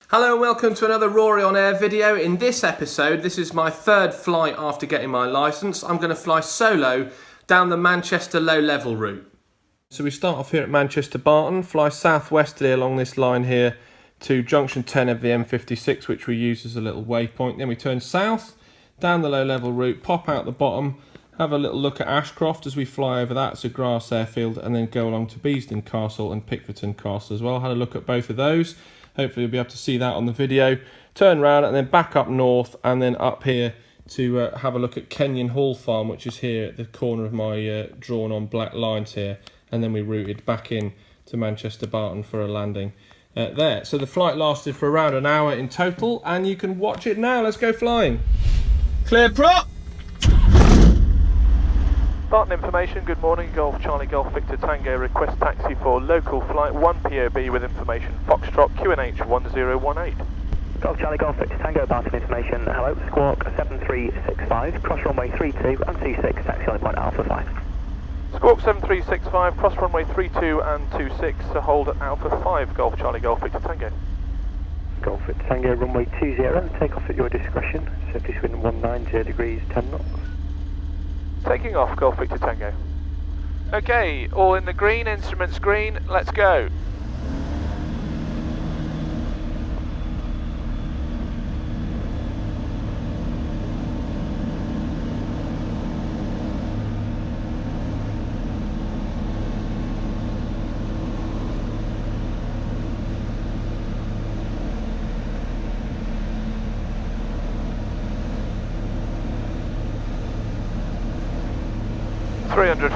Hello and welcome to another Rory on Air video. In this episode, this is my third flight after getting my licence. I'm going to fly solo down the Manchester low level route. So we start off here at Manchester Barton, fly southwesterly along this line here to junction 10 of the M56, which we use as a little waypoint. Then we turn south down the low level route, pop out the bottom, have a little look at Ashcroft as we fly over that, so grass airfield, and then go along to Beeston Castle and Peckforton Castle as well. Had a look at both of those. Hopefully you'll be able to see that on the video. Turn around and then back up north and then up here to have a look at Kenyon Hall Farm, which is here at the corner of my drawn on black lines here. And then we routed back in to Manchester Barton for a landing there. So the flight lasted for around an hour in total, and you can watch it now. Let's go flying. Clear prop! Barton information, good morning, Golf Charlie Golf Victor Tango, request taxi for local flight 1 POB with information, Foxtrot QNH 1018. Golf Charlie Golf Victor Tango, Barton information, hello, Squawk 7365, cross runway 32 and 26, taxi on point Alpha 5. Squawk 7365, cross runway 32 and 26, to hold at Alpha 5, Golf Charlie Golf Victor Tango. Golf Victor Tango, runway 20, take off at your discretion, safety wind 190 degrees, 10 knots. Taking off, Golf Victor Tango. Okay, all in the green, instruments green, let's go.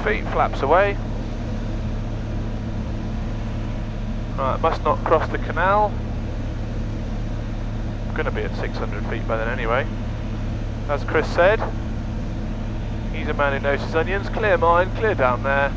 Feet, flaps away. Right, must not cross the canal. I'm going to be at 600 feet by then anyway. As Chris said, he's a man who knows his onions. Clear mine, clear down there.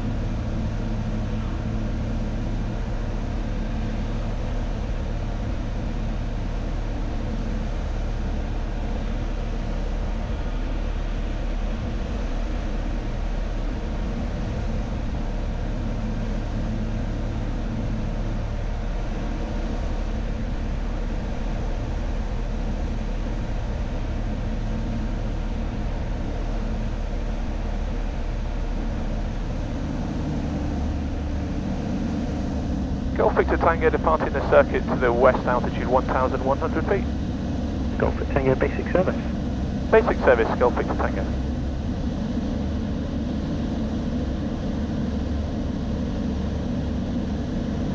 Golf Victor Tango departing the circuit to the west, altitude 1,100 feet. Golf Victor Tango, basic service. Basic service, Golf Victor Tango.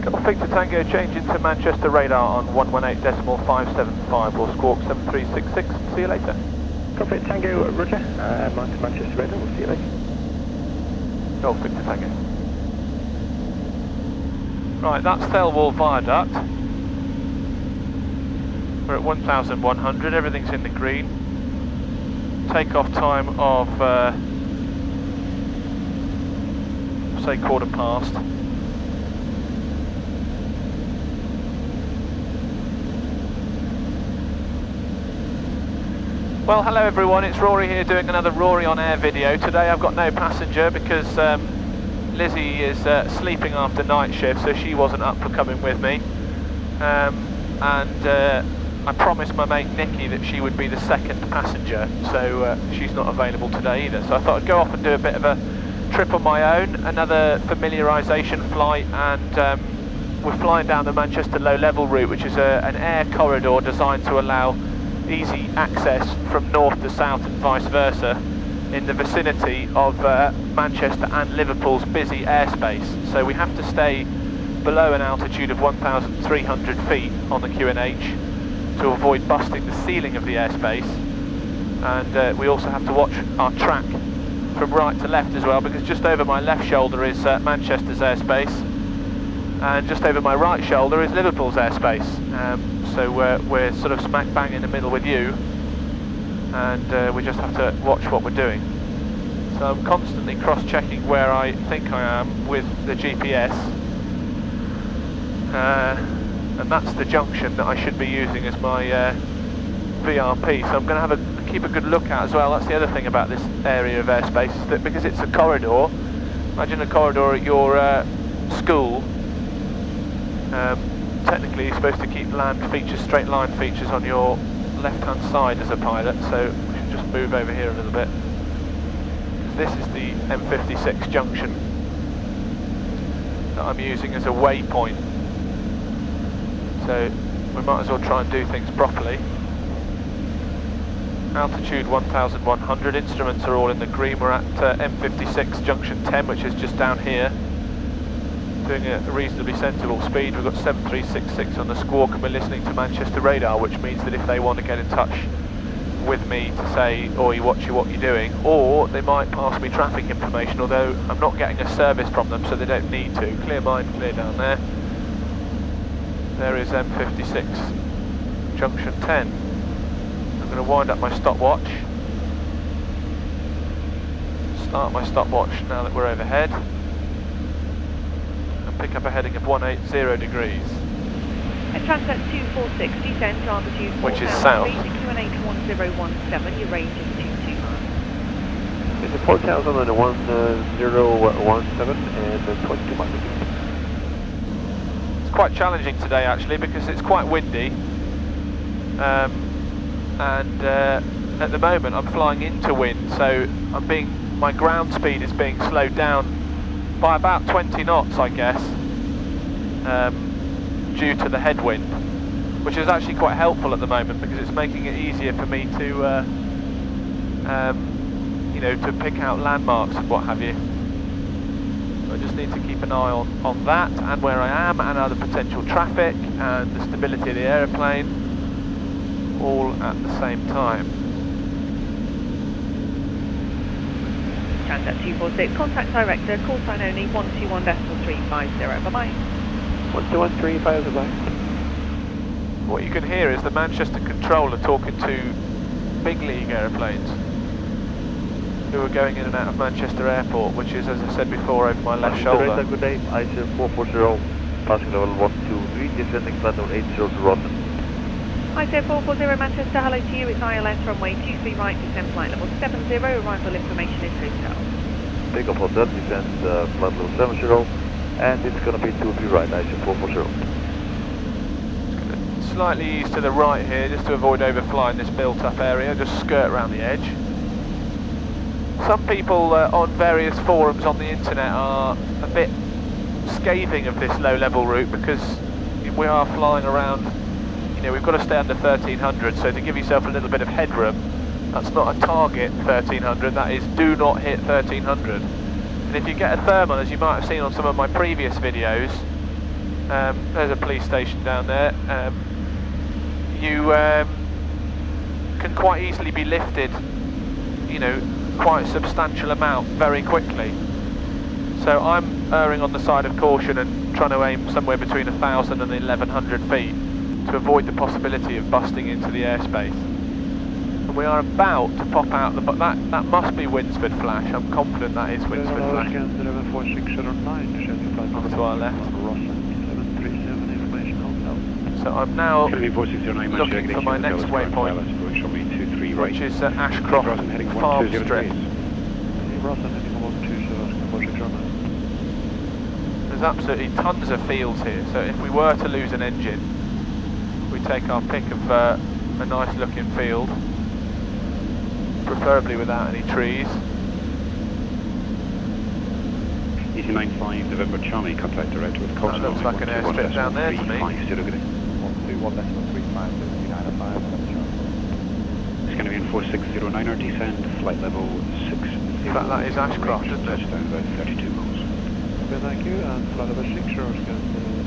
Golf Victor Tango, change into Manchester radar on 118.575, or Squawk 7366, see you later. Golf Victor Tango, roger, mind to Manchester radar, we'll see you later. Golf Victor Tango. Right, that's Thelwall Viaduct. We're at 1,100, everything's in the green. Takeoff time of, say, quarter past. Well, hello everyone, it's Rory here doing another Rory on Air video. Today I've got no passenger because Lizzie is sleeping after night shift, so she wasn't up for coming with me. I promised my mate Nikki that she would be the second passenger, so she's not available today either. So I thought I'd go off and do a bit of a trip on my own, another familiarisation flight, and we're flying down the Manchester low level route, which is an air corridor designed to allow easy access from north to south and vice versa, in the vicinity of Manchester and Liverpool's busy airspace. So we have to stay below an altitude of 1,300 feet on the QNH to avoid busting the ceiling of the airspace, and we also have to watch our track from right to left as well, because just over my left shoulder is Manchester's airspace and just over my right shoulder is Liverpool's airspace. So we're sort of smack bang in the middle with you, and we just have to watch what we're doing. So I'm constantly cross-checking where I think I am with the GPS, and that's the junction that I should be using as my VRP. So I'm going to have keep a good look at as well. That's the other thing about this area of airspace, is that because it's a corridor, imagine a corridor at your school, technically you're supposed to keep land features, straight line features on your left hand side as a pilot, so we should just move over here a little bit. This is the M56 junction that I'm using as a waypoint, so we might as well try and do things properly. Altitude 1100, instruments are all in the green. We're at M56 junction 10, which is just down here, doing a reasonably sensible speed. We've got 7366 on the squawk, and we're listening to Manchester radar, which means that if they want to get in touch with me to say, "Oi, watch you, what you're doing," or they might pass me traffic information, although I'm not getting a service from them, so they don't need to. Clear mine, clear down there. There is M56 junction 10. I'm going to wind up my stopwatch, start my stopwatch now that we're overhead, and pick up a heading of 180 degrees. Transat 246, descend to altitude 4,000 which is south. feet, QNH 1017, your range is 22 miles. It's a 4,1017 and 22 miles. It's quite challenging today actually because it's quite windy, and at the moment I'm flying into wind, so my ground speed is being slowed down by about 20 knots, I guess, due to the headwind, which is actually quite helpful at the moment because it's making it easier for me to, you know, to pick out landmarks and what have you. I just need to keep an eye on that and where I am and other potential traffic and the stability of the aeroplane, all at the same time. Transat 246, contact director, call sign only 121.350, bye-bye. 121.350, bye. What you can hear is the Manchester controller talking to big league aeroplanes who are going in and out of Manchester Airport, which is, as I said before, over my left shoulder. Good day, ICE 440, passing level 123, descending flight level 80 to Rotten. ICE 440 Manchester, hello to you, it's ILS runway 23 right, descend flight level 70, arrival information is hotel. Take off hotel, descend flight level 70, and it's going to be 23 right, ICE 440. Slightly east to the right here, just to avoid overflying this built-up area, just skirt around the edge. Some people on various forums on the internet are a bit scathing of this low-level route because we are flying around, you know, we've got to stay under 1300, so to give yourself a little bit of headroom, that's not a target 1300, that is do not hit 1300. And if you get a thermal, as you might have seen on some of my previous videos, there's a police station down there, you can quite easily be lifted, you know, quite a substantial amount very quickly. So I'm erring on the side of caution and trying to aim somewhere between 1,000 and 1,100 feet to avoid the possibility of busting into the airspace. And we are about to pop out, but that must be Winsford Flash. I'm confident that is Winsford Flash. Onto our left. So I'm now looking for my next waypoint, which is Ashcroft Farm Strip. There's absolutely tons of fields here, so if we were to lose an engine, we take our pick of a nice looking field, preferably without any trees. Easy 95 November Charlie, contact director with call. That looks like an airstrip down there to me. It's going to be in 4609 or descend, flight level 6. In fact, that is Ashcroft, isn't it? Touchdown about 32 miles. Okay, thank you, and flight level 6, scan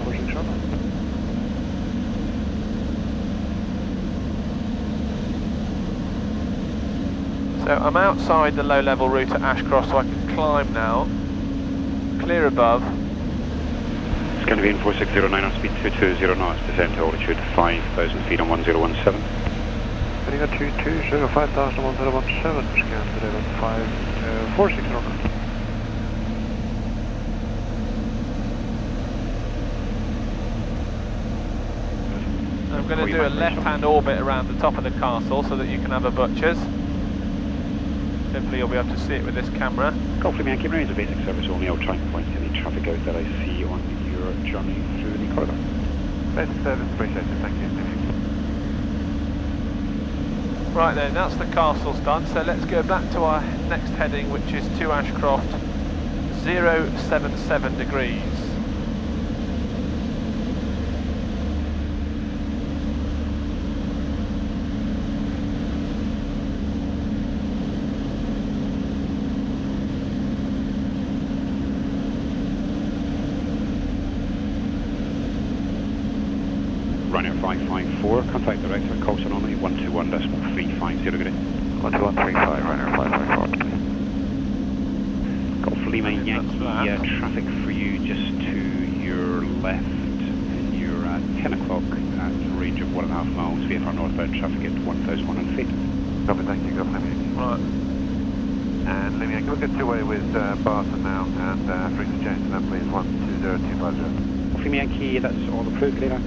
4609. So I'm outside the low-level route at Ashcroft, so I can climb now. Clear above. It's going to be in 4609 on speed 220 knots, descend to altitude 5,000 feet on 1017. Heading at 220, 5,1017, scan to level 460 knots. I'm going to do a left-hand orbit around the top of the castle so that you can have a butcher's. Hopefully you'll be able to see it with this camera. Golf Yankee remains a basic service only. I'll try and point any traffic out that I see on your journey through the corridor. Best service appreciated, thank you. Right then, that's the castles done, so let's go back to our next heading, which is to Ashcroft, 077 degrees. Ryanair 554, contact director, Colson only, 121.350 degree. 12135, Ryanair 554. Golf Lima Yankee, traffic for you just to your left, and you're at 10 o'clock at a range of 1.5 miles, VFR northbound traffic at 1,100 feet. Copy, thank you, Golf Lima Yankee. Right. And Lima Yankee, we'll get two-way with Barton now, and free to change to that please, 120250. Golf Lima Yankee, that's all approved, Lima.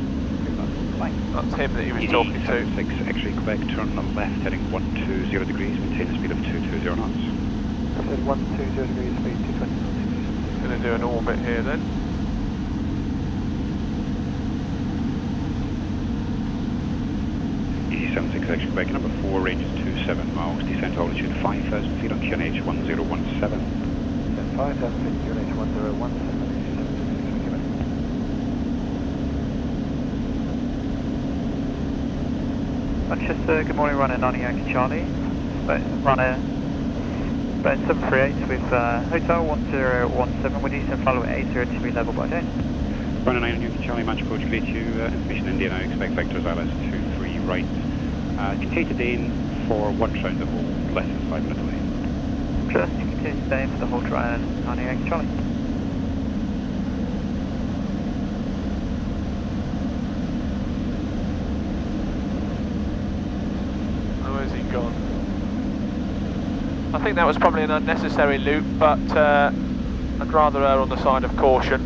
That's him that he was talking to. 6 X-ray Quebec, turn left heading 120 degrees, maintain a speed of 220 knots. I said 120 degrees, speed 220. Going to do an orbit here then. EC76 X-ray Quebec, number 4, range is 27 miles, descent altitude 5,000 feet on QNH 1017. 5,000 feet, QNH 1017. Manchester, good morning, running 90 Yankee Charlie. Runner 738 with Hotel 1017, with Eastern follow at 802 level by day. Runner 9 Yankee Charlie, Manchester Coach Great you, information India now, expect vectors ILS 23 right. Continue to Dane for 1 round the hole, less than 5 minutes away. Just continue to Dane for the whole try 90 Yankee Charlie. Gone. I think that was probably an unnecessary loop, but I'd rather err on the side of caution.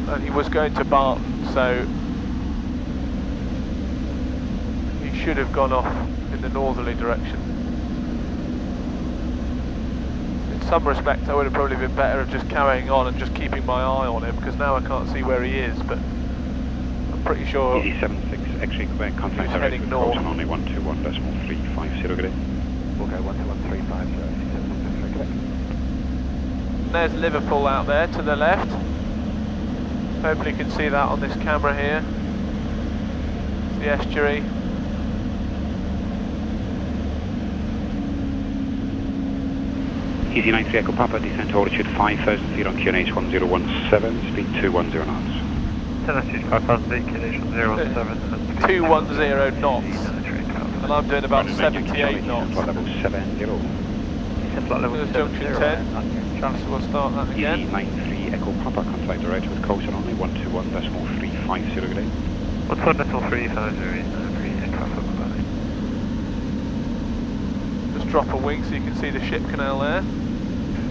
And he was going to Barton, so he should have gone off in the northerly direction. In some respects I would have probably been better at just carrying on and just keeping my eye on him, because now I can't see where he is, but I'm pretty sure EC76 X-ray Quebec, contact director with Colson only, 121.350 degree. We'll go 12135, there's Liverpool out there to the left. Hopefully you can see that on this camera here. The estuary. EC93 Echo Papa, descent altitude 5,000 feet on QNH 1017, speed 210 knots. Altitude 5,000 feet, QNH 1017. 210 knots. And I'm doing about 78 knots. Level 70. There's junction 10. So we'll start that again. EC93 Echo Papa, contact director with Colson only, 121.350 degree. 121.350. Just drop a wing so you can see the ship canal there.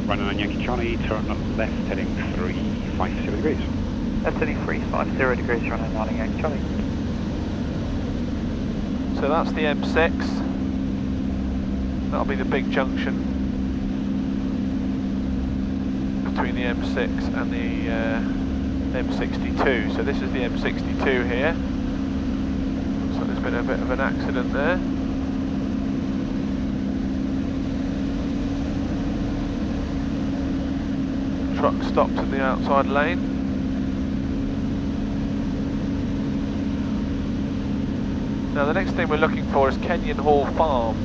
Running on Yankee Charlie, turn left heading 350 degrees. Left heading 350 degrees, running on Yankee Charlie. So that's the M6. That'll be the big junction between the M6 and the M62. So this is the M62 here. Looks like there's been a bit of an accident there. Truck stopped in the outside lane. Now the next thing we're looking for is Kenyon Hall Farm.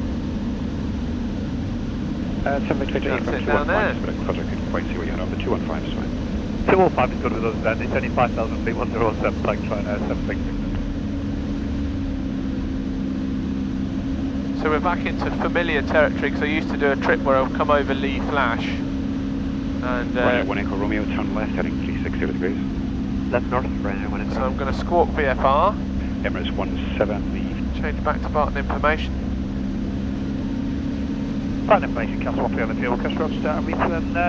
That's it down there. But I couldn't quite see what you had on the 215 is fine. 215 is good with us then, it's only 5,000 feet, 107, like trying 766. So we're back into familiar territory, because I used to do a trip where I'll come over Lee Flash. And Ryanair 1 Echo Romeo, turn left heading 360 degrees. Left north, Ryanair 1 Echo. So I'm going to squawk VFR. Emirates 17 leave. Change back to Barton information. Barton information, Castle Wappy on the fuel, Castle Rochester, and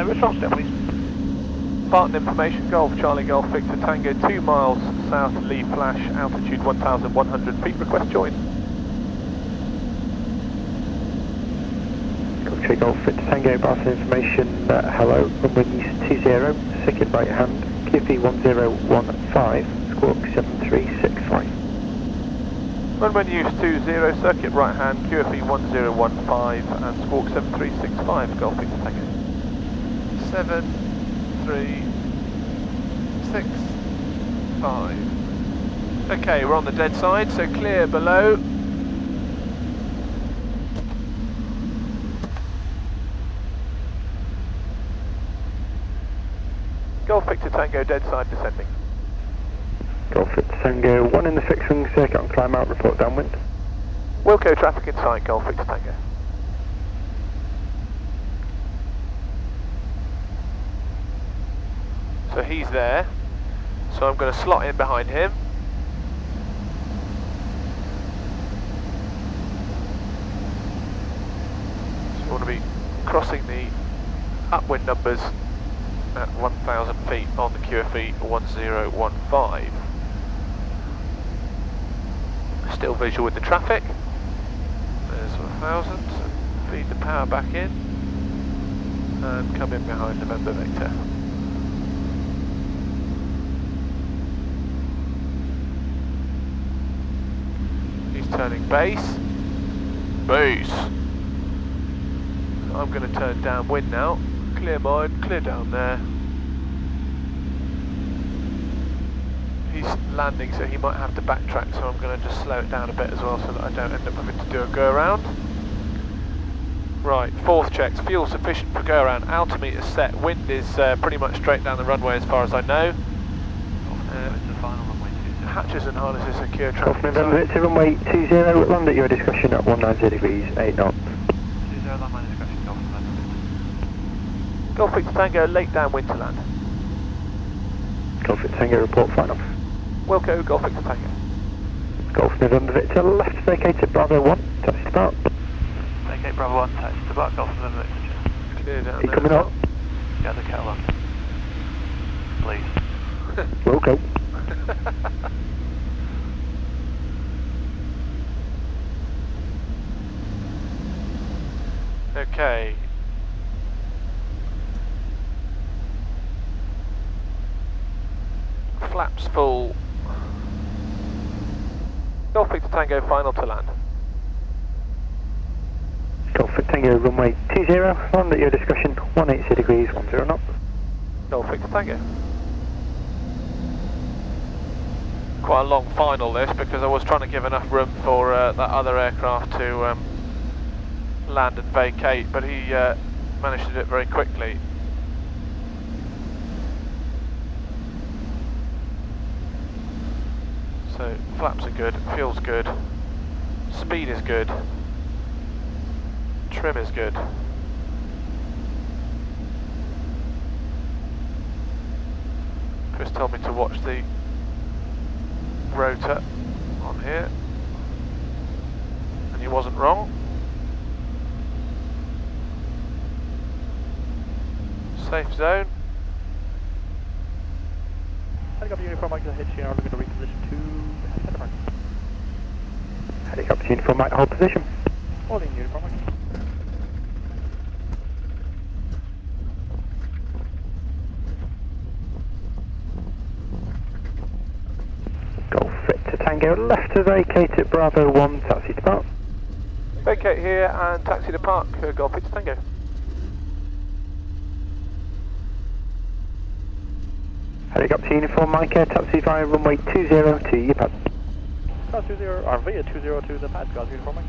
response there please. Barton information, Golf Charlie Golf Victor Tango, 2 miles south Lee Flash, altitude 1,100 feet, request join. Golf Golf Victor Tango, Barton information, hello, runway East 20, second right hand, QP 1015, squawk 7365. Runway news 20, circuit right hand, QFE 1015 and squawk 7365, Golf Victor Tango. 7365. Okay, we're on the dead side, so clear below. Golf Victor Tango, dead side descending. Golf Victor Tango, 1 in the fixed wing circuit on climb out, report downwind. Wilco traffic in sight, Golf Victor Tango. So he's there, so I'm going to slot in behind him. So we want to be crossing the upwind numbers at 1,000 feet on the QFE 1015. Still visual with the traffic. There's 1,000, so feed the power back in and come in behind November Victor. He's turning base. Base! I'm going to turn downwind now. Clear mine, clear down there. He's landing, so he might have to backtrack, so I'm going to just slow it down a bit as well so that I don't end up having to do a go around. Right, fourth checks, fuel sufficient for go around, altimeter set, wind is pretty much straight down the runway as far as I know. Hatches and harnesses secure, traffic November, it's runway 20, land at your discretion at 190 degrees, 8 knots. 20, land my discretion, Golf November. Golf Victor Tango, late downwind to land. Golf Victor Tango, report final. Wilco, Golf Victor Tango. Golf November Victor, left vacated Bravo 1, taxi to Barton. Vacate Bravo 1, taxi to Barton, Golf November Victor. Clear down Are you there. coming up? Get the kettle on. Please. We'll go. Okay. Flaps full. Golf Victor Tango, final to land. Golf Victor Tango, runway 20, land at your discretion, 180 degrees, 10 knots. Golf Victor Tango. Quite a long final this, because I was trying to give enough room for that other aircraft to land and vacate, but he managed to do it very quickly. So flaps are good, fuel's good, speed is good, trim is good. Chris told me to watch the rotor on here, and he wasn't wrong. Safe zone. Helicopter uniform Mike, hit you, we're going to reposition to helicopter mark. Helicopter uniform Mike, hold position. Holding uniform Mike. Golf Victor Tango, left to vacate at Bravo 1, taxi to Park. Vacate here and taxi to Park, Golf Victor Tango. Helicopter uniform Mike, taxi via runway 20 to your pad. Cross 20, or via 20 to the pad, Golf uniform Mike.